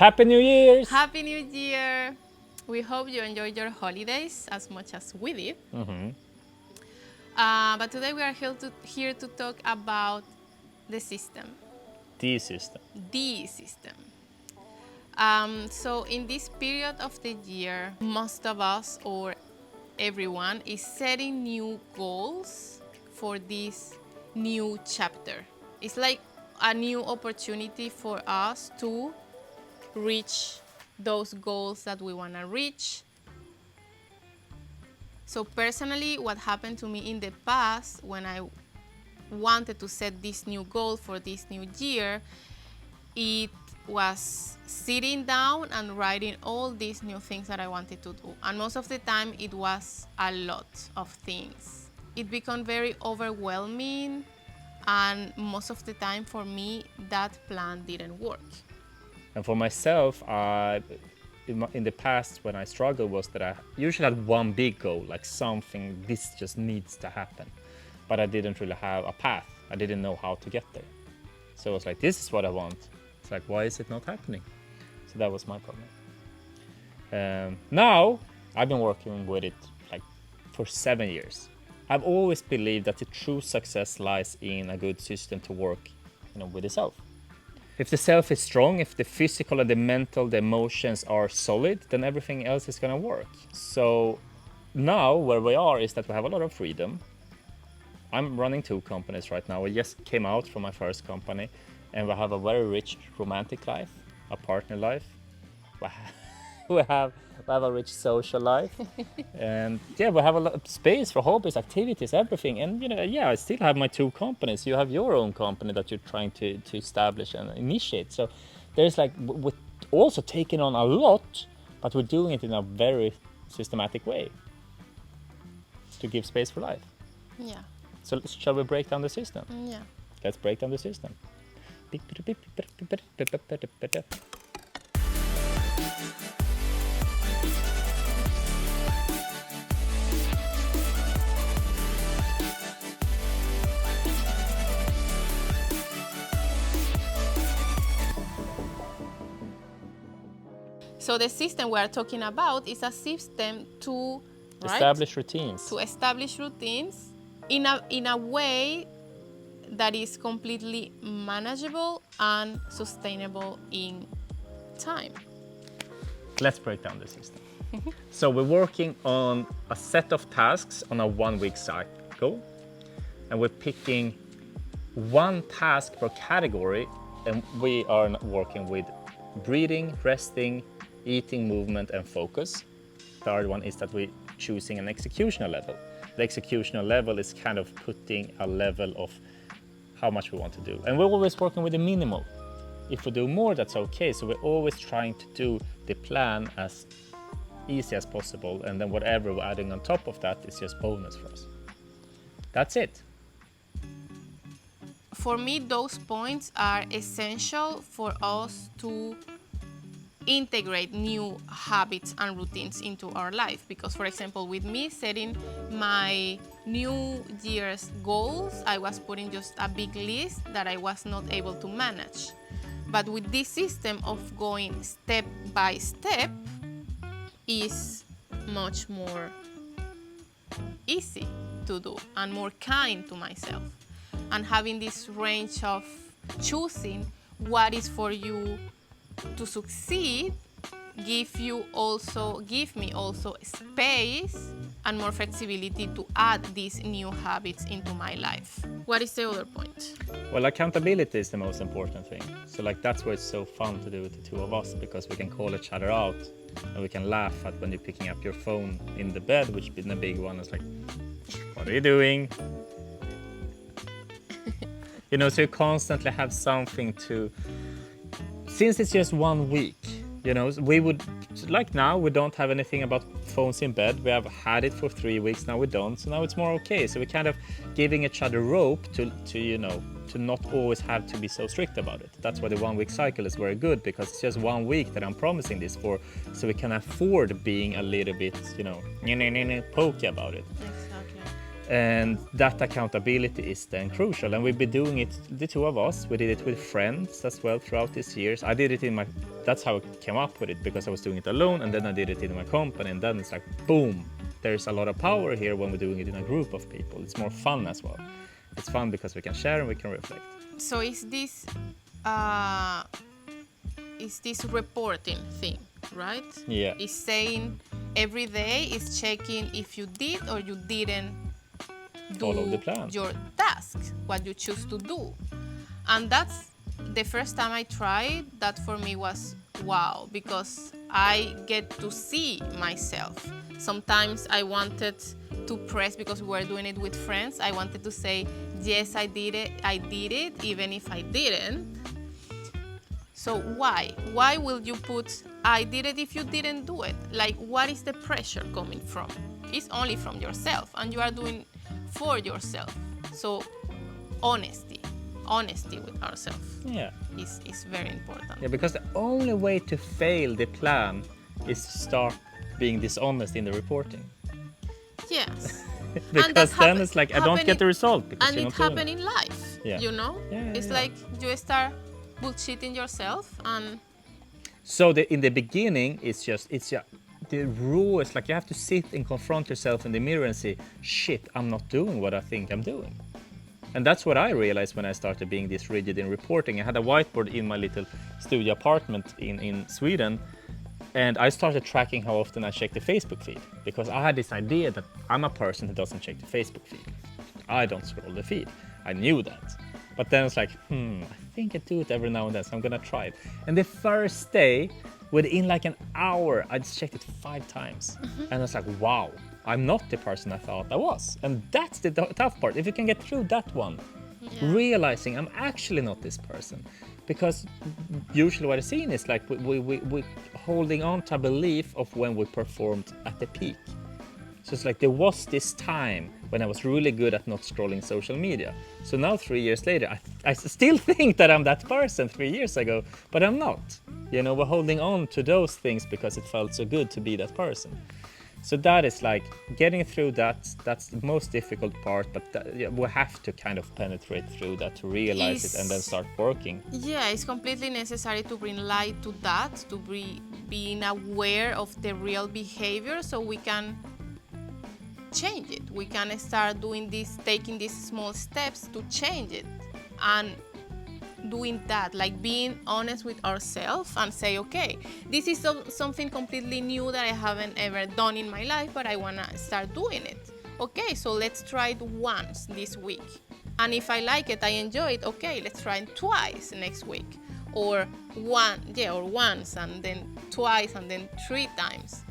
Happy New Year's! Happy New Year! We hope you enjoyed your holidays as much as we did. But today we are here to talk about the system. The system. The system. So in this period of the year, most of us or everyone is setting new goals for this new chapter. It's like a new opportunity for us to reach those goals that we want to reach. So personally, what happened to me in the past when I wanted to set this new goal for this new year, it was sitting down and writing all these new things that I wanted to do. And most of the time, it was a lot of things. It became very overwhelming, and most of the time for me, that plan didn't work. And for myself, in the past when I struggled was that I usually had one big goal, like something, this just needs to happen. But I didn't really have a path. I didn't know how to get there. So I was like, this is what I want. It's like, why is it not happening? So that was my problem. Now, I've been working with it like for 7 years. I've always believed that the true success lies in a good system to work, with the self. If the self is strong, if the physical and the mental, the emotions are solid, then everything else is going to work. So now where we are is that we have a lot of freedom. I'm running 2 companies right now. I just came out from my first company, and we have a very rich romantic life, a partner life. We have a rich social life, and we have a lot of space for hobbies, activities, everything. And I still have my 2 companies. You have your own company that you're trying to establish and initiate. So there's we're also taking on a lot, but we're doing it in a very systematic way to give space for life. Yeah. So shall we break down the system? Yeah. Let's break down the system. So the system we are talking about is a system to Establish routines. To establish routines in a way that is completely manageable and sustainable in time. Let's break down the system. So we're working on a set of tasks on a 1-week cycle, and we're picking 1 task per category, and we are working with breathing, resting, eating, movement, and focus. Third one is that we're choosing an executional level. The executional level is kind of putting a level of how much we want to do. And we're always working with the minimal. If we do more, that's okay. So we're always trying to do the plan as easy as possible. And then whatever we're adding on top of that is just bonus for us. That's it. For me, those points are essential for us to integrate new habits and routines into our life. Because, for example, with me setting my New Year's goals, I was putting just a big list that I was not able to manage. But with this system of going step by step is much more easy to do and more kind to myself. And having this range of choosing what is for you to succeed give me also space and more flexibility to add these new habits into my life. What is the other point? Well, accountability is the most important thing. So that's why it's so fun to do with the 2 of us, because we can call each other out and we can laugh at when you're picking up your phone in the bed, which has been a big one. It's like, what are you doing? So you constantly have something to, since it's just 1 week, we would, like now, we don't have anything about phones in bed. We have had it for 3 weeks, now we don't. So now it's more okay. So we're kind of giving each other rope to not always have to be so strict about it. That's why the 1-week cycle is very good, because it's just 1 week that I'm promising this for, so we can afford being a little bit, pokey about it. Exactly. And that accountability is then crucial. And we've been doing it, the two of us, we did it with friends as well throughout these years. I did it that's how I came up with it, because I was doing it alone, and then I did it in my company, and then it's like, boom, there's a lot of power here when we're doing it in a group of people. It's more fun as well. It's fun because we can share and we can reflect. So is this reporting thing, right? Yeah. Is saying every day is checking if you did or you didn't Follow do the plan. your task, what you choose to do. And that's the first time I tried. That for me was wow, because I get to see myself. Sometimes I wanted to press, because we were doing it with friends, I wanted to say, yes, I did it, even if I didn't. So why? Why will you put, I did it if you didn't do it? Like, what is the pressure coming from? It's only from yourself, and you are doing for yourself. So honesty with ourselves Yeah. is very important. Yeah, because the only way to fail the plan is to start being dishonest in the reporting. Yes. Because then it's like, I don't get the result because and you're it not doing happens in life. Yeah. You know? Yeah, It's yeah. like you start bullshitting yourself, and So in the beginning, it's just the raw. It's like you have to sit and confront yourself in the mirror and say, shit, I'm not doing what I think I'm doing. And that's what I realized when I started being this rigid in reporting. I had a whiteboard in my little studio apartment in Sweden, and I started tracking how often I check the Facebook feed, because I had this idea that I'm a person who doesn't check the Facebook feed. I don't scroll the feed. I knew that. But then it's like, I think I do it every now and then, so I'm gonna try it. And the first day, within like an hour, I just checked it 5 times. And I was like, wow, I'm not the person I thought I was. And that's the tough part. If you can get through that one, realizing I'm actually not this person. Because usually what I've seen is like we holding on to a belief of when we performed at the peak. So it's like there was this time when I was really good at not scrolling social media. So now 3 years later, I still think that I'm that person 3 years ago, but I'm not. You know, we're holding on to those things because it felt so good to be that person. So that is like getting through that. That's the most difficult part, but we have to kind of penetrate through that to realize it and then start working. yeah, it's completely necessary to bring light to that, to being aware of the real behavior, so we can change it. We can start doing this, taking these small steps to change it, and doing that, like being honest with ourselves and say, okay, this is something completely new that I haven't ever done in my life, but I want to start doing it. Okay, so let's try it once this week, and if I like it, I enjoy it, okay, let's try it twice next week, or once, and then twice, and then 3 times,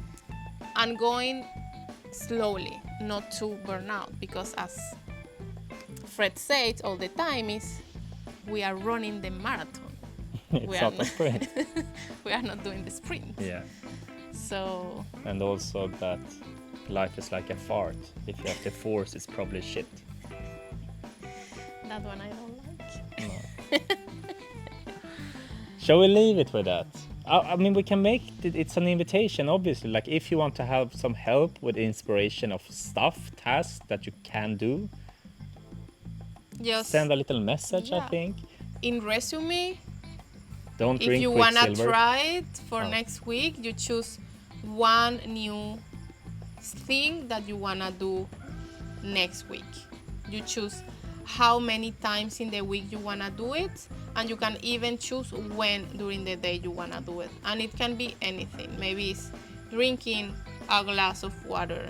and going slowly, not to burn out, because as Fred says all the time, is we are running the marathon. It's not a sprint. We are not doing the sprint. Yeah. So And also that life is like a fart. If you have to force, it's probably shit. that one I don't like. No. Shall we leave it with that? I mean, we can make it's an invitation, obviously. Like, if you want to have some help with inspiration of stuff, tasks that you can do, Just send a little message, I Yeah. think. in resume, Don't if drink you wanna Quicksilver. try it for Oh. next week, you choose one new thing that you wanna do next week. You choose how many times in the week you wanna do it, and you can even choose when during the day you wanna do it. And it can be anything. Maybe it's drinking a glass of water,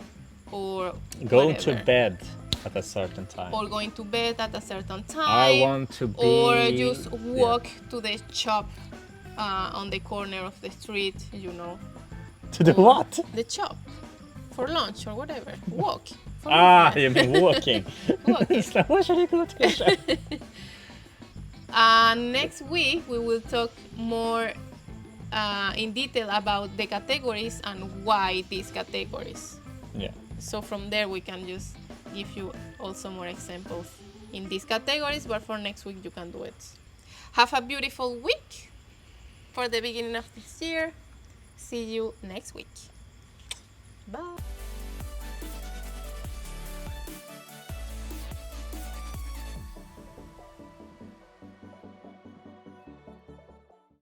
or Go to whatever. bed at a certain time. Or going to bed at a certain time. I want to be... Or just walk to the shop on the corner of the street, you know. To the what? The shop for lunch or whatever. Walk. For You mean walking. Walking. It's like, why should I go to the shop? Next week we will talk more in detail about the categories and why these categories. Yeah. So from there we can just give you also more examples in these categories, but for next week you can do it. Have a beautiful week for the beginning of this year. See you next week. Bye.